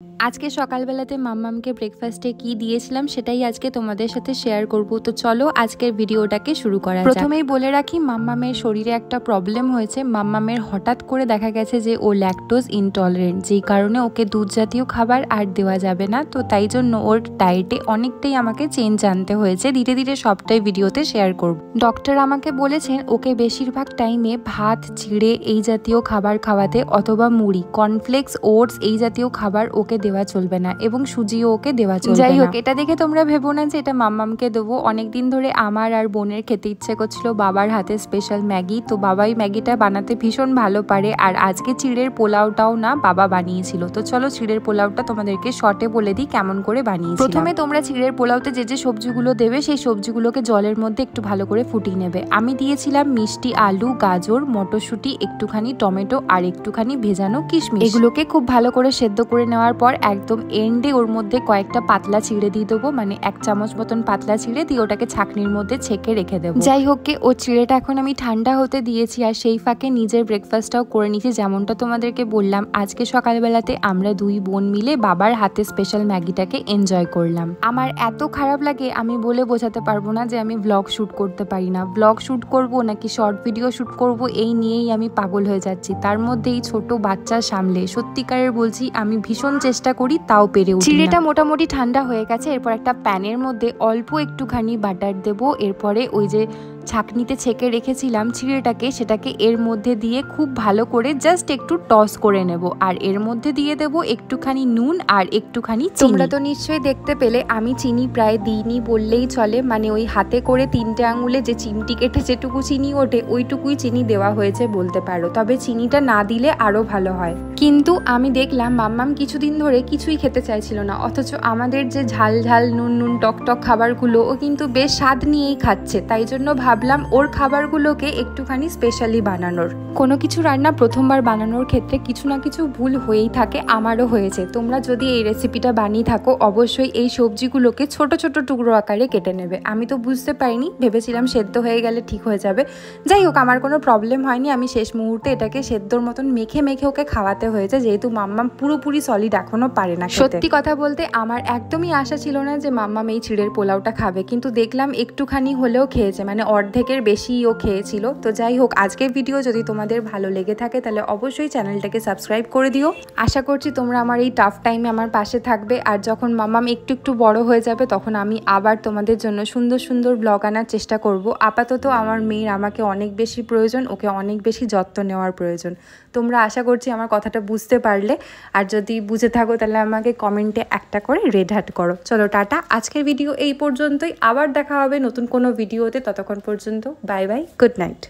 আজকে সকালবেলাতে মাম্মামকে ব্রেকফাস্টে কি দিয়েছিলাম সেটাই আজকে তোমাদের সাথে শেয়ার করব। তো চলো আজকের ভিডিওটাকে শুরু করা যাক। প্রথমেই বলে রাখি, মাম্মামের শরীরে একটা প্রবলেম হয়েছে। মাম্মামের হঠাৎ করে দেখা গেছে যে ও ল্যাকটোজ ইনটলারেন্ট, যেই কারণে ওকে দুধ জাতীয় খাবার আর দেওয়া যাবে না। তো তাই জন্য ওর ডায়েটে অনেকটাই আমাকে চেঞ্জ আনতে হয়েছে। ধীরে ধীরে সবটাই ভিডিওতে শেয়ার করব। ডক্টর আমাকে বলেছেন ওকে বেশিরভাগ টাইমে ভাত, চিড়ে এই জাতীয় খাবার খাওয়াতে, অথবা মুড়ি, কর্নফ্লেক্স, ওটস এই জাতীয় খাবার ওকে দেওয়া চলবে না, এবং সুজিও ওকে দেওয়া চলবে না। যাই হোক, এটা দেখে তোমরা ভেবো না যে এটা মাম্মামকে দেবো। অনেকদিন ধরে আমার আর বোনের খেতে ইচ্ছে করছিল বাবার হাতে স্পেশাল ম্যাগি। তো বাবাই ম্যাগিটা বানাতে ভীষণ ভালো পারে, আর আজকে চিড়ের পোলাওটাও না বাবা বানিয়েছিল। তো চলো চিড়ের পোলাওটা তোমাদেরকে শর্টে বলে দিই কেমন করে বানিয়েছি। প্রথমে তোমরা চিড়ের পোলাওতে যে যে সবজিগুলো দেবে সেই সবজিগুলোকে জলের মধ্যে একটু ভালো করে ফুটিয়ে নেবে। আমি দিয়েছিলাম মিষ্টি আলু, গাজর, মটরশুঁটি, একটুখানি টমেটো আর একটুখানি ভেজানো কিশমিশ। এগুলোকে খুব ভালো করে সেদ্ধ করে নেওয়ার পর একদম এন্ডে ওর মধ্যে কয়েকটা পাতলা চিড়ে দিয়ে দেবো, মানে 1 চামচ মতন পাতলা চিড়ে দিয়ে ওটাকে ছাঁকনির মধ্যে ছেঁকে রেখে দেবো। যাই হোক, ও চিড়েটা এখন আমি ঠান্ডা হতে দিয়েছি, আর সেই ফাঁকে নিজের ব্রেকফাস্টটাও করে নিয়েছি। যেমনটা তোমাদেরকে বললাম, আজকে সকালবেলাতে আমরা দুই বোন মিলে বাবার হাতে স্পেশাল ম্যাগিটাকে এনজয় করলাম। আমার এত খারাপ লাগে, আমি বলে বোঝাতে পারবো না যে আমি ব্লগ শুট করতে পারি না। ব্লগ শুট করব নাকি শর্ট ভিডিও শুট করব, এই নিয়েই আমি পাগল হয়ে যাচ্ছি। তার মধ্যে এই ছোট বাচ্চা সামলে সত্যিকারের বলছি আমি ভীষণ চেষ্টা করি, তাও পেরে উঠি না। চিড়েটা মোটামুটি ঠান্ডা হয়ে গেছে। এরপর একটা প্যানের মধ্যে অল্প একটুখানি বাটার দেবো। এরপরে ওই যে ছাঁকনিতে ছেঁকে রেখেছিলাম চিড়েটাকে, সেটাকে এর মধ্যে দিয়ে খুব ভালো করে জাস্ট একটু টস করে নেব। আর এর মধ্যে দিয়ে দেব একটুখানি নুন আর একটুখানি চিনি। তোমরা তো নিশ্চয়ই দেখতে পেলে আমি চিনি প্রায় দিইনি বললেই চলে, মানে ওই হাতে করে 3টে আঙুলে যে চিমটি কেটে যেটুকু চিনি ওঠে ওইটুকুই চিনি দেওয়া হয়েছে বলতে পারো। তবে চিনিটা না দিলে আরো ভালো হয়। কিন্তু আমি দেখলাম মাম্মাম কিছুদিন ধরে কিছুই খেতে চাইছিল না, অথচ আমাদের যে ঝাল ঝাল নুন নুন টক টক খাবারগুলো ও কিন্তু বেশ স্বাদ নিয়েই খাচ্ছে। তাই জন্য ভাবলাম ওর খাবারগুলোকে একটুখানি স্পেশালি বানানোর। কোনো কিছু রান্না প্রথমবার বানানোর ক্ষেত্রে কিছু না কিছু ভুল হয়েই থাকে, আমারও হয়েছে। তোমরা যদি এই রেসিপিটা বানিয়ে থাকো অবশ্যই এই সবজিগুলোকে ছোট ছোট টুকরো আকারে কেটে নেবে। আমি তো বুঝতে পারিনি, ভেবেছিলাম সেদ্ধ হয়ে গেলে ঠিক হয়ে যাবে। যাই হোক, আমার কোনো প্রবলেম হয়নি। আমি শেষ মুহূর্তে এটাকে সেদ্ধর মতন মেখে মেখে ওকে খাওয়াতে হয়েছে, যেহেতু মাম্মাম পুরোপুরি সলিড এখনো পারে না। সত্যি কথা বলতে আমার একদমই আশা ছিল না যে মাম্মাম এই চিড়ের পোলাওটা খাবে, কিন্তু দেখলাম একটুখানি হলেও খেয়েছে, মানে অর্ধেকের বেশি ও খেয়েছিল। তো যাই হোক, আজকের ভিডিও যদি তোমাদের ভালো লেগে থাকে তাহলে অবশ্যই চ্যানেলটাকে সাবস্ক্রাইব করে দিও। আশা করছি তোমরা আমার এই টাফ টাইমে আমার পাশে থাকবে, আর যখন মাম্মাম একটু একটু বড় হয়ে যাবে তখন আমি আবার তোমাদের জন্য সুন্দর সুন্দর ব্লগ আনার চেষ্টা করব। আপাতত আমার মেয়ের আমাকে অনেক বেশি প্রয়োজন, ওকে অনেক বেশি যত্ন নেওয়ার প্রয়োজন। তোমরা আশা করছি আমার কথাটা বুঝতে পারলে, আর যদি বুঝে থাকো তাহলে আমাকে কমেন্টে একটা করে রেড হার্ট করো। চলো টাটা, আজকের ভিডিও এই পর্যন্তই। আবার দেখা হবে নতুন কোনো ভিডিওতে। ততক্ষণ পর্যন্ত বাই বাই, গুড নাইট।